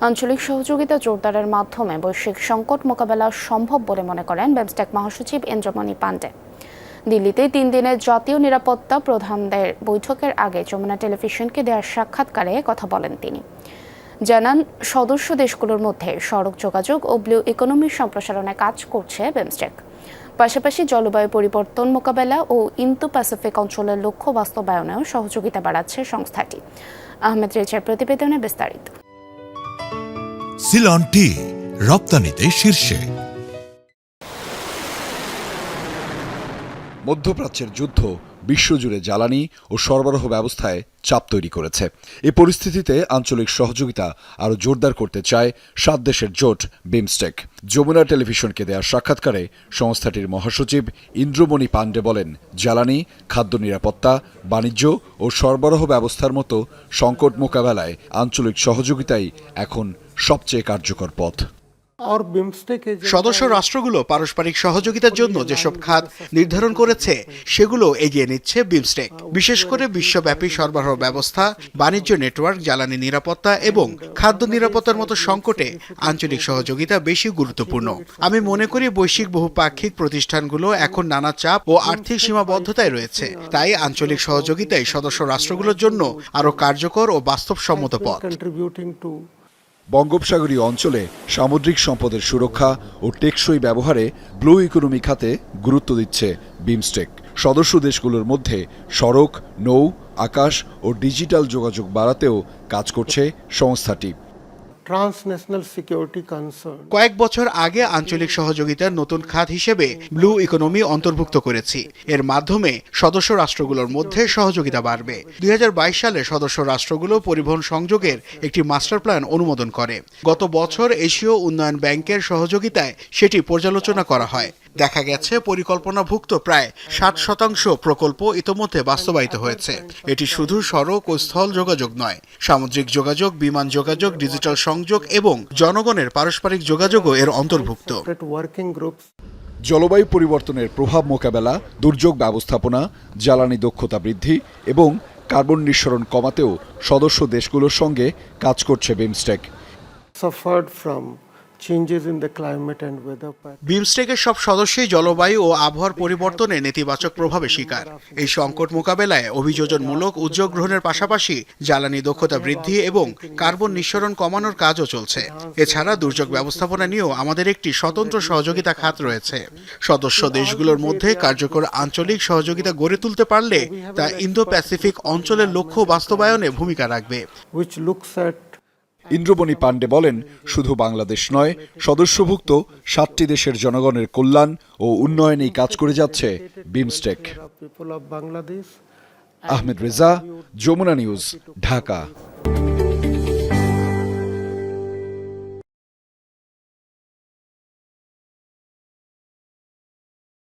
আঞ্চলিক সহযোগিতা জোরদারের মাধ্যমে বৈশ্বিক সংকট মোকাবেলা সম্ভব বলে মনে করেন বিমস্টেক মহাসচিব ইন্দ্রমণি পান্ডে। দিল্লিতে 3 দিনের জাতীয় নিরাপত্তা প্রধানদের বৈঠকের আগে যমুনা টেলিভিশনকে দেওয়া সাক্ষাৎকারে কথা বলেন তিনি। জানান, সদস্য দেশগুলোর মধ্যে সড়ক যোগাযোগ ও ব্লু ইকোনমি সম্প্রসারণে কাজ করছে বিমস্টেক। পাশাপাশি জলবায়ু পরিবর্তন মোকাবেলা ও ইন্দো প্যাসিফিক অঞ্চলের লক্ষ্য বাস্তবায়নেও সহযোগিতা বাড়াচ্ছে সংস্থাটি। আহমেদ রেজার প্রতিবেদনে বিস্তারিত। সিলন টি রপ্তানিতে শীর্ষে। মধ্যপ্রাচ্যের যুদ্ধ বিশ্বজুড়ে জ্বালানি ও সরবরাহ ব্যবস্থায় চাপ তৈরি করেছে। এই পরিস্থিতিতে আঞ্চলিক সহযোগিতা আরও জোরদার করতে চায় 7 দেশের জোট বিমস্টেক। যমুনা টেলিভিশনকে দেওয়া সাক্ষাৎকারে সংস্থাটির মহাসচিব ইন্দ্রমণি পান্ডে বলেন, জ্বালানি, খাদ্য নিরাপত্তা, বাণিজ্য ও সরবরাহ ব্যবস্থার মতো সংকট মোকাবেলায় আঞ্চলিক সহযোগিতাই এখন সবচেয়ে কার্যকর পথ। সদস্য রাষ্ট্রগুলো পারস্পরিক সহযোগিতার জন্য যেসব খাত নির্ধারণ করেছে সেগুলো এগিয়ে নিচ্ছে বিমস্টেক। বিশেষ করে বিশ্বব্যাপী সরবরাহ ব্যবস্থা, বাণিজ্য নেটওয়ার্ক, জ্বালানি নিরাপত্তা এবং খাদ্য নিরাপত্তার মতো সংকটে আঞ্চলিক সহযোগিতা বেশি গুরুত্বপূর্ণ। আমি মনে করি বৈশ্বিক বহুপাক্ষিক প্রতিষ্ঠানগুলো এখন নানা চাপ ও আর্থিক সীমাবদ্ধতায় রয়েছে, তাই আঞ্চলিক সহযোগিতাই সদস্য রাষ্ট্রগুলোর জন্য আরও কার্যকর ও বাস্তবসম্মত পথ। বঙ্গোপসাগরীয় অঞ্চলে সামুদ্রিক সম্পদের সুরক্ষা ও টেকসই ব্যবহারে ব্লু ইকোনমি খাতে গুরুত্ব দিচ্ছে বিমস্টেক। সদস্য দেশগুলোর মধ্যে সড়ক, নৌ, আকাশ ও ডিজিটাল যোগাযোগ বাড়াতেও কাজ করছে সংস্থাটি। কয়েক বছর আগে আঞ্চলিক সহযোগিতার নতুন খাত হিসেবে ব্লু ইকোনমি অন্তর্ভুক্ত করেছি। এর মাধ্যমে সদস্য রাষ্ট্রগুলোর মধ্যে সহযোগিতা বাড়বে। 2022 সালে সদস্য রাষ্ট্রগুলো পরিবহন সংযোগের একটি মাস্টার প্ল্যান অনুমোদন করে। গত বছর এশীয় উন্নয়ন ব্যাংকের সহযোগিতায় সেটি পর্যালোচনা করা হয়। দেখা গেছে পরিকল্পনাভুক্ত প্রায় 60% প্রকল্প ইতোমধ্যে বাস্তবায়িত হয়েছে। এটি শুধু সড়ক ও স্থল যোগাযোগ নয়, সামুদ্রিক যোগাযোগ, বিমান যোগাযোগ, ডিজিটাল সংযোগ এবং জনগণের পারস্পরিক যোগাযোগও এর অন্তর্ভুক্ত। জলবায়ু পরিবর্তনের প্রভাব মোকাবেলা, দুর্যোগ ব্যবস্থাপনা, জ্বালানি দক্ষতা বৃদ্ধি এবং কার্বন নিঃসরণ কমাতেও সদস্য দেশগুলোর সঙ্গে কাজ করছে বিমস্টেক। বিমস্টেকের সব সদস্যই জলবায়ু ও আবহাওয়ার পরিবর্তনের নেতিবাচক প্রভাবে শিকার। এই সংকট মোকাবেলায় অভিযোজনমূলক উদ্যোগ গ্রহণের পাশাপাশি জ্বালানি দক্ষতা বৃদ্ধি এবং কার্বন নিঃসরণ কমানোর কাজও চলছে। এছাড়া দুর্যোগ ব্যবস্থাপনা নিয়েও আমাদের একটি স্বতন্ত্র সহযোগিতা খাত রয়েছে। সদস্য দেশগুলোর মধ্যে কার্যকর আঞ্চলিক সহযোগিতা গড়ে তুলতে পারলে তা ইন্দো প্যাসিফিক অঞ্চলের লক্ষ্য বাস্তবায়নে ভূমিকা রাখবে। ইন্দ্রমণি পান্ডে বলেন, শুধু বাংলাদেশ নয়, সদস্যভুক্ত 7টি দেশের জনগণের কল্যাণ ও উন্নয়নেই কাজ করে যাচ্ছে বিমস্টেক। আহমেদ রেজা, যমুনা নিউজ, ঢাকা।